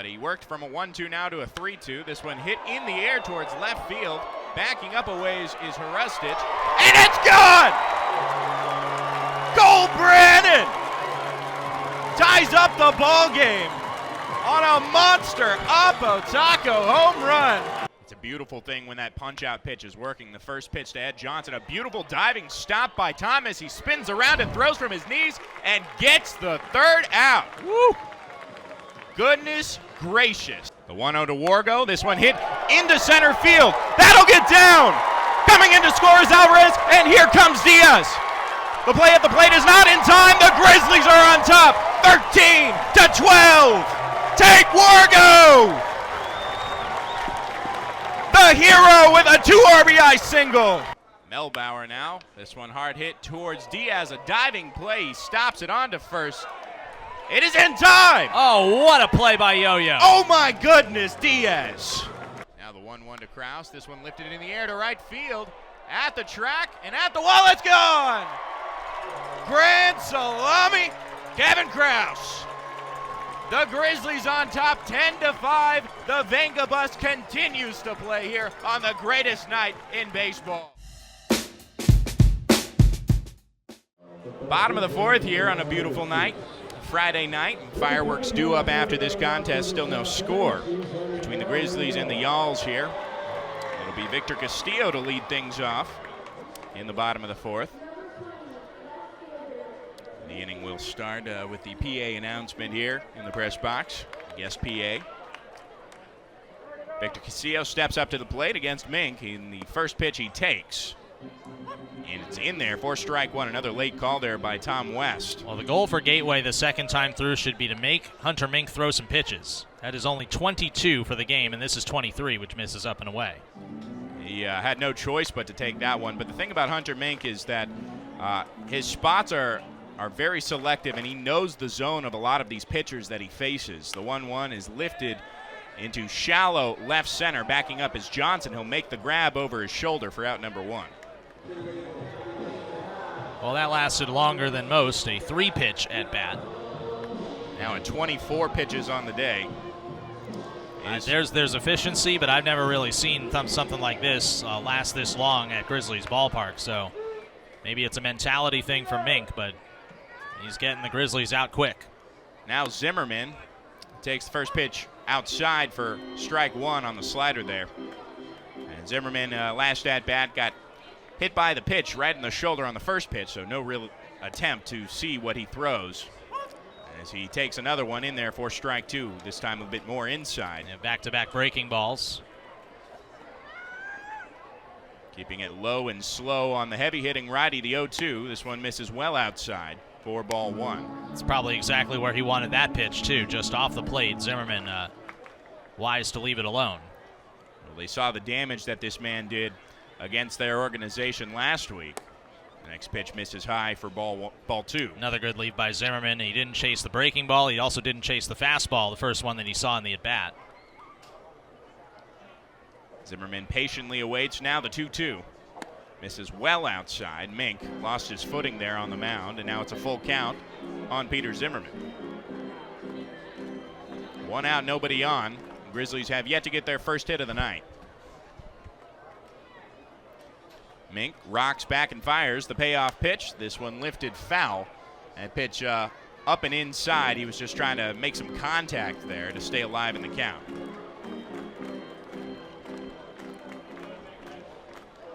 he worked from a 1-2 now to a 3-2. This one hit in the air towards left field. Backing up a ways is Harustich, and it's gone! Cole Brannon ties up the ball game on a monster Oppo Taco home run. It's a beautiful thing when that punch-out pitch is working. The first pitch to Ed Johnson, a beautiful diving stop by Thomas. He spins around and throws from his knees and gets the third out. Woo! Goodness gracious. The 1-0 to Wargo. This one hit into center field. That'll get down. Coming in to score is Alvarez, and here comes Diaz. The play at the plate is not in time. The Grizzlies are on top, 13-12. Take Wargo! The hero with a 2 RBI single. Melbauer now. This one hard hit towards Diaz. A diving play. He stops it onto first. It is in time! Oh, what a play by Yo-Yo. Oh my goodness, Diaz. Now the 1-1 to Kraus. This one lifted in the air to right field. At the track and at the wall, it's gone! Grand salami, Kevin Kraus. The Grizzlies on top 10-5. The Venga bus continues to play here on the greatest night in baseball. Bottom of the fourth here on a beautiful night. Friday night. Fireworks due up after this contest. Still no score between the Grizzlies and the Yalls here. It'll be Victor Castillo to lead things off in the bottom of the fourth. The inning will start with the PA announcement here in the press box. Guest PA. Victor Castillo steps up to the plate against Mink. In the first pitch he takes. And it's in there for strike one. Another late call there by Tom West. Well, the goal for Gateway the second time through should be to make Hunter Mink throw some pitches. That is only 22 for the game, and this is 23, which misses up and away. He had no choice but to take that one. But the thing about Hunter Mink is that his spots are very selective, and he knows the zone of a lot of these pitchers that he faces. The 1-1 is lifted into shallow left center. Backing up is Johnson. He'll make the grab over his shoulder for out number one. Well, that lasted longer than most, a 3-pitch at bat. Now at 24 pitches on the day. There's efficiency, but I've never really seen something like this last this long at Grizzlies ballpark. So maybe it's a mentality thing for Mink, but he's getting the Grizzlies out quick. Now Zimmerman takes the first pitch outside for strike one on the slider there. And Zimmerman last at bat got hit by the pitch right in the shoulder on the first pitch, so no real attempt to see what he throws. As he takes another one in there for strike two, this time a bit more inside. And back-to-back breaking balls. Keeping it low and slow on the heavy-hitting righty, the 0-2. This one misses well outside for ball one. It's probably exactly where he wanted that pitch, too, just off the plate. Zimmerman wise to leave it alone. Well, they saw the damage that this man did against their organization last week. The next pitch misses high for ball two. Another good lead by Zimmerman. He didn't chase the breaking ball. He also didn't chase the fastball, the first one that he saw in the at-bat. Zimmerman patiently awaits now the 2-2. Misses well outside. Mink lost his footing there on the mound, and now it's a full count on Peter Zimmerman. One out, nobody on. Grizzlies have yet to get their first hit of the night. Mink rocks back and fires the payoff pitch. This one lifted foul. That pitch up and inside. He was just trying to make some contact there to stay alive in the count.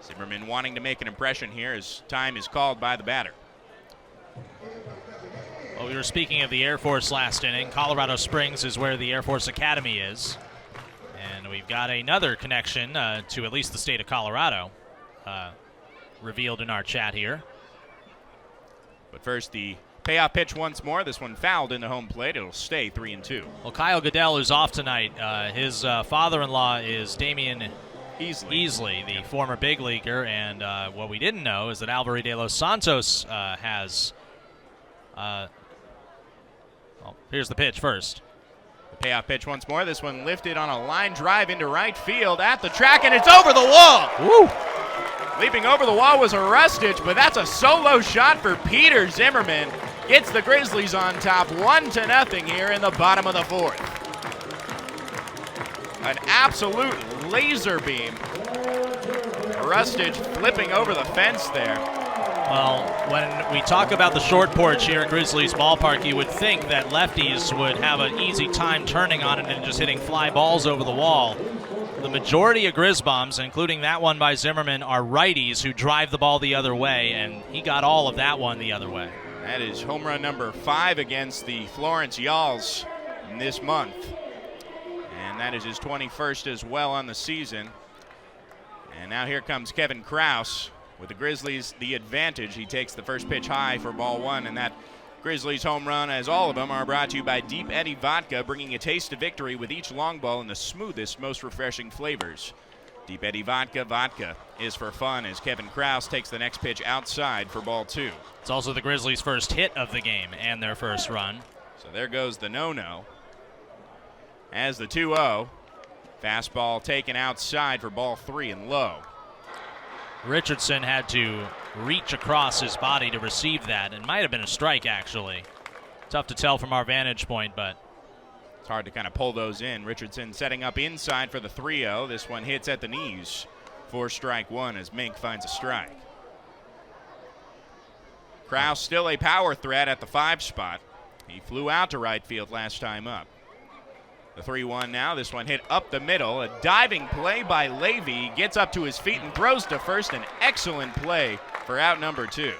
Zimmerman wanting to make an impression here as time is called by the batter. Well, we were speaking of the Air Force last inning. Colorado Springs is where the Air Force Academy is. And we've got another connection to at least the state of Colorado revealed in our chat here. But first, the payoff pitch once more. This one fouled into home plate. It'll stay 3-2. Well, Kyle Goodell, who's off tonight, his father-in-law is Damian Easley, the former big leaguer, and what we didn't know is that Alvaro de los Santos has well, here's the pitch first. The payoff pitch once more. This one lifted on a line drive into right field at the track, and it's over the wall. Woo! Leaping over the wall was Harustich, but that's a solo shot for Peter Zimmerman. Gets the Grizzlies on top 1-0 here in the bottom of the fourth. an absolute laser beam. Rustage flipping over the fence there. Well, when we talk about the short porch here at Grizzlies Ballpark, you would think that lefties would have an easy time turning on it and just hitting fly balls over the wall. The majority of Grizz bombs, including that one by Zimmerman, are righties who drive the ball the other way, and he got all of that one the other way. That is home run number 5 against the Florence Yalls in this month. And that is his 21st as well on the season. And now here comes Kevin Krause. With the Grizzlies the advantage, he takes the first pitch high for ball 1, and that Grizzlies home run, as all of them, are brought to you by Deep Eddy Vodka, bringing a taste of victory with each long ball in the smoothest, most refreshing flavors. Deep Eddy Vodka, vodka is for fun, as Kevin Krause takes the next pitch outside for ball 2. It's also the Grizzlies' first hit of the game and their first run. So there goes the no-no. As the 2-0, fastball taken outside for ball 3 and low. Richardson had to reach across his body to receive that. It might have been a strike, actually. Tough to tell from our vantage point, but it's hard to kind of pull those in. Richardson setting up inside for the 3-0. This one hits at the knees for strike 1 as Mink finds a strike. Krause still a power threat at the 5 spot. He flew out to right field last time up. The 3-1 now. This one hit up the middle. A diving play by Levy. Gets up to his feet and throws to first. An excellent play for out number 2.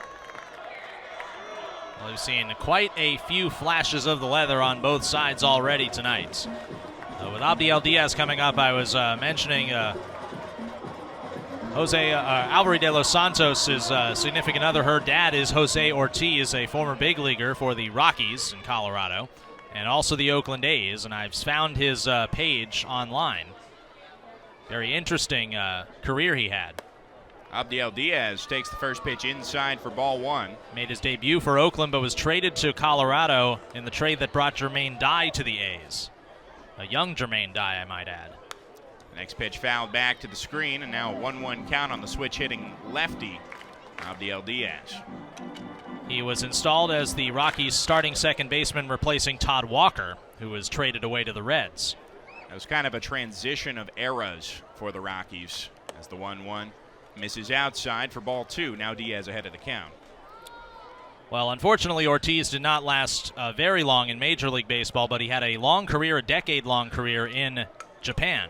Well, we've seen quite a few flashes of the leather on both sides already tonight. With Abdiel Diaz coming up, I was mentioning Alvaro de los Santos, his significant other. Her dad is Jose Ortiz, a former big leaguer for the Rockies in Colorado, and also the Oakland A's, and I've found his page online. Very interesting career he had. Abdiel Diaz takes the first pitch inside for ball 1. Made his debut for Oakland, but was traded to Colorado in the trade that brought Jermaine Dye to the A's. A young Jermaine Dye, I might add. The next pitch fouled back to the screen, and now a 1-1 count on the switch-hitting lefty, Abdiel Diaz. He was installed as the Rockies' starting second baseman, replacing Todd Walker, who was traded away to the Reds. It was kind of a transition of eras for the Rockies, as the 1-1 misses outside for ball 2. Now Diaz ahead of the count. Well, unfortunately, Ortiz did not last very long in Major League Baseball, but he had a long career, a decade-long career in Japan.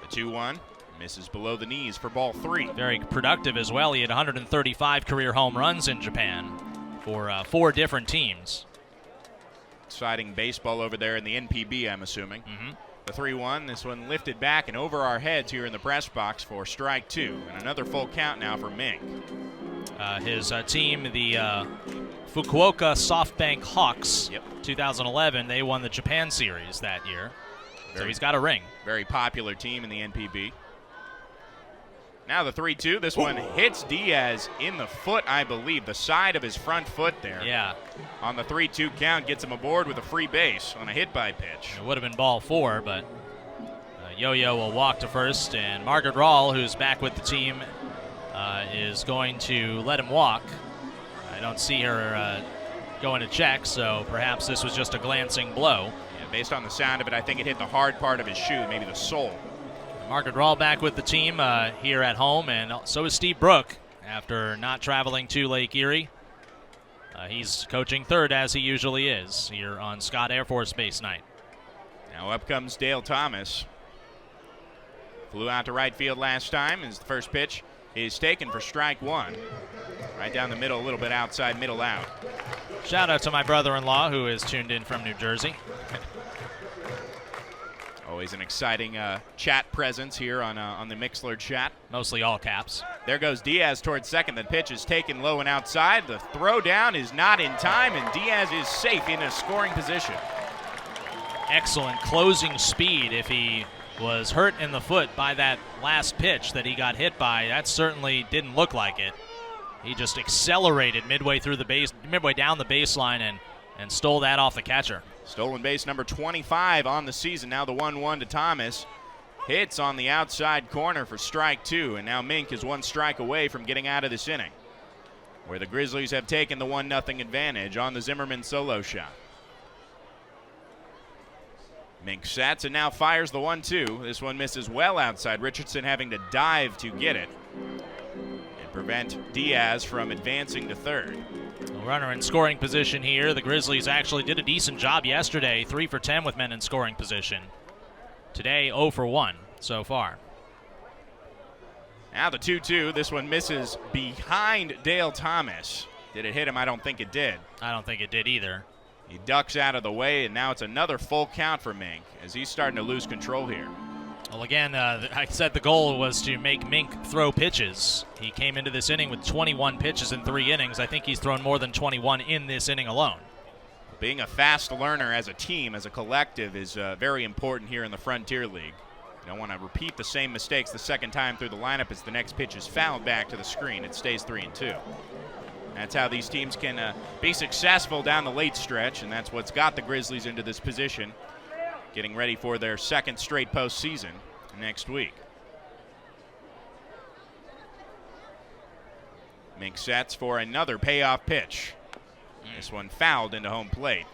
The 2-1 misses below the knees for ball 3. Very productive as well. He had 135 career home runs in Japan for 4 different teams. Exciting baseball over there in the NPB, I'm assuming. Mm-hmm. The 3-1, this one lifted back and over our heads here in the press box for strike 2. And another full count now for Mink. His team, the Fukuoka SoftBank Hawks, 2011, they won the Japan series that year. So he's got a ring. Very popular team in the NPB. Now the 3-2. This one hits Diaz in the foot, I believe, the side of his front foot there. Yeah. On the 3-2 count, gets him aboard with a free base on a hit-by pitch. It would have been ball 4, but Yo-Yo will walk to first, and Margaret Rawl, who's back with the team, is going to let him walk. I don't see her going to check, so perhaps this was just a glancing blow. Yeah, based on the sound of it, I think it hit the hard part of his shoe, maybe the sole. Margaret Rawl back with the team here at home, and so is Steve Brook after not traveling to Lake Erie. He's coaching third, as he usually is, here on Scott Air Force Base night. Now up comes Dale Thomas. Flew out to right field last time as the first pitch is taken for strike 1. Right down the middle, a little bit outside, middle out. Shout out to my brother-in-law who is tuned in from New Jersey. Always an exciting chat presence here on the Mixler chat. Mostly all caps. There goes Diaz towards second. The pitch is taken low and outside. The throw down is not in time, and Diaz is safe in a scoring position. Excellent closing speed. If he was hurt in the foot by that last pitch that he got hit by, that certainly didn't look like it. He just accelerated midway down the baseline and stole that off the catcher. Stolen base number 25 on the season. Now the 1-1 to Thomas. Hits on the outside corner for strike 2, and now Mink is 1 strike away from getting out of this inning, where the Grizzlies have taken the 1-0 advantage on the Zimmerman solo shot. Mink sets and now fires the 1-2. This one misses well outside. Richardson having to dive to get it and prevent Diaz from advancing to third. A runner in scoring position here. The Grizzlies actually did a decent job yesterday, 3 for 10 with men in scoring position. Today, 0 for 1 so far. Now the 2-2. This one misses behind Dale Thomas. Did it hit him? I don't think it did. I don't think it did either. He ducks out of the way, and now it's another full count for Mink as he's starting to lose control here. Well, again, I said the goal was to make Mink throw pitches. He came into this inning with 21 pitches in 3 innings. I think he's thrown more than 21 in this inning alone. Being a fast learner as a team, as a collective, is very important here in the Frontier League. You don't want to repeat the same mistakes the second time through the lineup as the next pitch is fouled back to the screen. It stays 3-2. That's how these teams can be successful down the late stretch, and that's what's got the Grizzlies into this position, getting ready for their second straight postseason next week. Mink sets for another payoff pitch. This one fouled into home plate.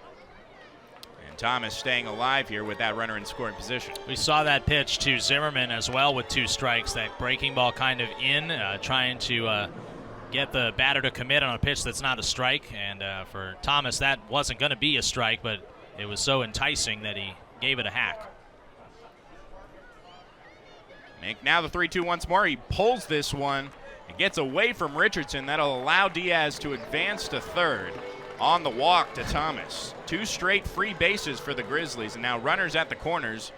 And Thomas staying alive here with that runner in scoring position. We saw that pitch to Zimmerman as well with 2 strikes, that breaking ball kind of in, trying to get the batter to commit on a pitch that's not a strike. And for Thomas, that wasn't going to be a strike, but it was so enticing that he gave it a hack. Mink now the 3-2 once more. He pulls this one. It gets away from Richardson. That'll allow Diaz to advance to third on the walk to Thomas. 2 straight free bases for the Grizzlies, and now runners at the corners.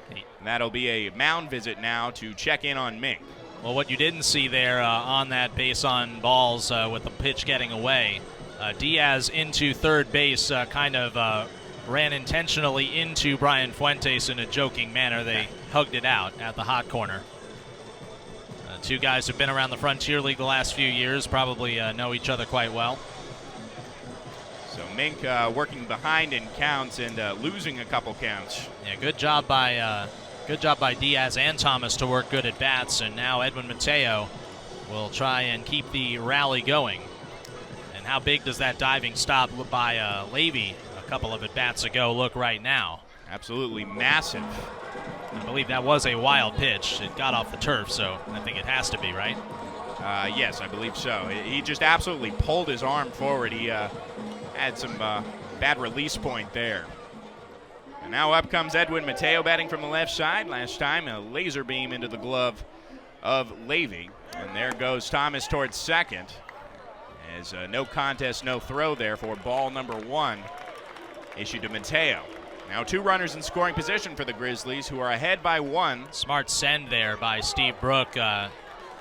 That'll be a mound visit now to check in on Mink. Well, what you didn't see there on that base on balls with the pitch getting away, Diaz into third base kind of ran intentionally into Brian Fuentes in a joking manner. They hugged it out at the hot corner. 2 guys who've been around the Frontier League the last few years, probably know each other quite well. So Mink working behind in counts and losing a couple counts. Yeah, good job by Diaz and Thomas to work good at bats, and now Edwin Mateo will try and keep the rally going. And how big does that diving stop by Levy a couple of at bats ago look right now? Absolutely massive. I believe that was a wild pitch. It got off the turf, so I think it has to be, right? Yes, I believe so. He just absolutely pulled his arm forward. He had some bad release point there. And now up comes Edwin Mateo batting from the left side. Last time, a laser beam into the glove of Levy. And there goes Thomas towards second. As no contest, no throw there for ball number 1 issued to Mateo. Now 2 runners in scoring position for the Grizzlies, who are ahead by 1. Smart send there by Steve Brook.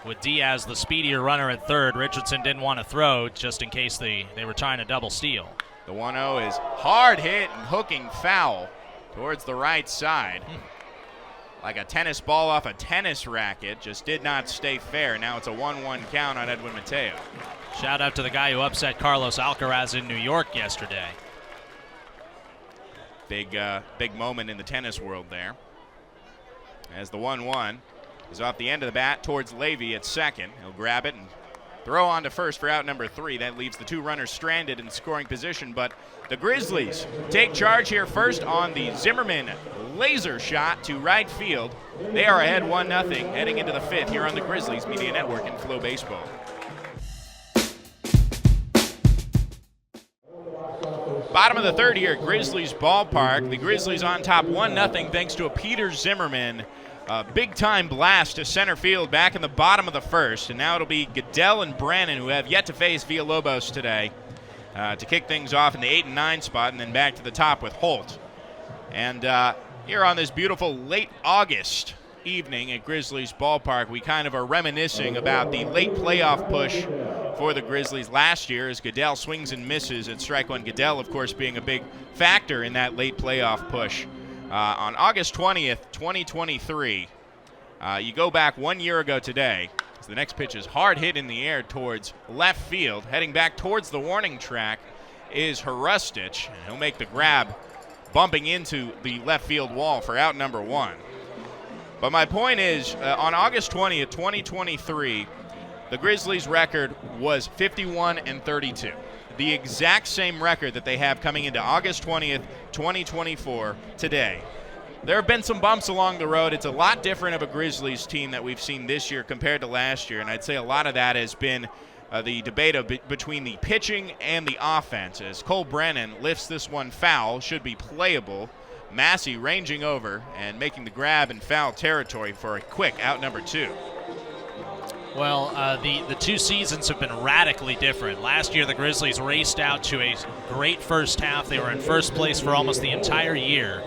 With Diaz, the speedier runner at third, Richardson didn't want to throw just in case they were trying to double steal. The 1-0 is hard hit and hooking foul towards the right side. Like a tennis ball off a tennis racket, just did not stay fair. Now it's a 1-1 count on Edwin Mateo. Shout out to the guy who upset Carlos Alcaraz in New York yesterday. Big moment in the tennis world there. As the 1-1 is off the end of the bat towards Levy at second. He'll grab it and throw on to first for out number 3. That leaves the 2 runners stranded in scoring position, but the Grizzlies take charge here first on the Zimmerman laser shot to right field. They are ahead 1-0 heading into the 5th here on the Grizzlies Media Network and Flow Baseball. Bottom of the 3rd here at Grizzlies Ballpark. The Grizzlies on top 1-0 thanks to a Peter Zimmerman big-time blast to center field back in the bottom of the 1st. And now it'll be Goodell and Brannon, who have yet to face Villalobos today, to kick things off in the 8 and 9 spot, and then back to the top with Holt. And here on this beautiful late August evening at Grizzlies Ballpark, we kind of are reminiscing about the late playoff push for the Grizzlies last year as Goodell swings and misses at strike one. Goodell, of course, being a big factor in that late playoff push. On August 20th, 2023, you go back 1 year ago today. So the next pitch is hard hit in the air towards left field. Heading back towards the warning track is Hrustich, and he'll make the grab, bumping into the left field wall for out number 1. But my point is, on August 20th, 2023, the Grizzlies' record was 51-32. The exact same record that they have coming into August 20th, 2024 today. there have been some bumps along the road. It's a lot different of a Grizzlies team that we've seen this year compared to last year, and I'd say a lot of that has been the debate between the pitching and the offense. As Cole Brennan lifts this one foul, should be playable. Massey ranging over and making the grab in foul territory for a quick out number 2. Well, the 2 seasons have been radically different. Last year, the Grizzlies raced out to a great first half. They were in first place for almost the entire year.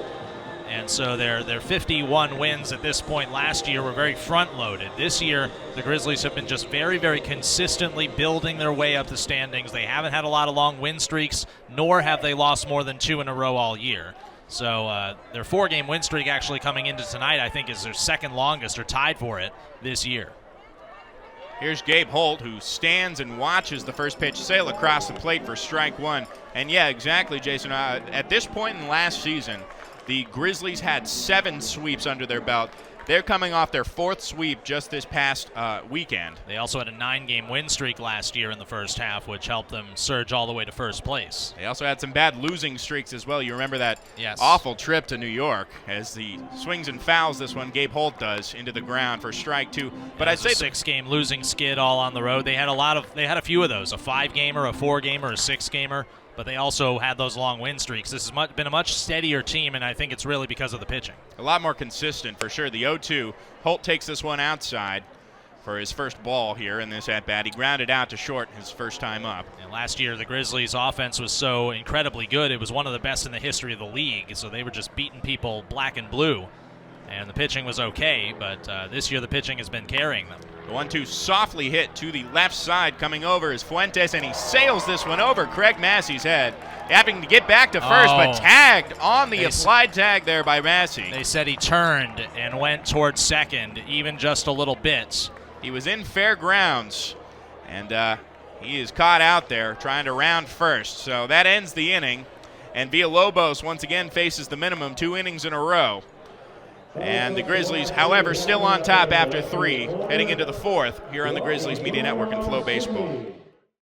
And so their 51 wins at this point last year were very front-loaded. This year, the Grizzlies have been just very, very consistently building their way up the standings. They haven't had a lot of long win streaks, nor have they lost more than 2 in a row all year. So their 4-game win streak actually coming into tonight, I think, is their second longest or tied for it this year. Here's Gabe Holt, who stands and watches the first pitch sail across the plate for strike 1. And yeah, exactly, Jason. At this point in last season, the Grizzlies had 7 sweeps under their belt. They're coming off their 4th sweep just this past weekend. They also had a 9-game win streak last year in the first half, which helped them surge all the way to first place. They also had some bad losing streaks as well. You remember that awful trip to New York as the swings and fouls this one Gabe Holt does into the ground for strike 2. But I'd say a 6-game losing skid all on the road. They had a few of those, a 5-gamer, a 4-gamer, a 6-gamer. But they also had those long win streaks. This has been a much steadier team, and I think it's really because of the pitching. A lot more consistent, for sure. The 0-2, Holt takes this one outside for his first ball here in this at-bat. He grounded out to short his first time up. And last year, the Grizzlies' offense was so incredibly good. It was one of the best in the history of the league, so they were just beating people black and blue. And the pitching was okay, but this year the pitching has been carrying them. The 1-2 softly hit to the left side, coming over is Fuentes, and he sails this one over Craig Massey's head. Having to get back to first, but tagged on the applied tag there by Massey. They said he turned and went towards second, even just a little bit. He was in fair grounds, and he is caught out there trying to round first. So that ends the inning, and Villalobos once again faces the minimum 2 innings in a row. And the Grizzlies, however, still on top after 3, heading into the 4th here on the Grizzlies Media Network and Flow Baseball.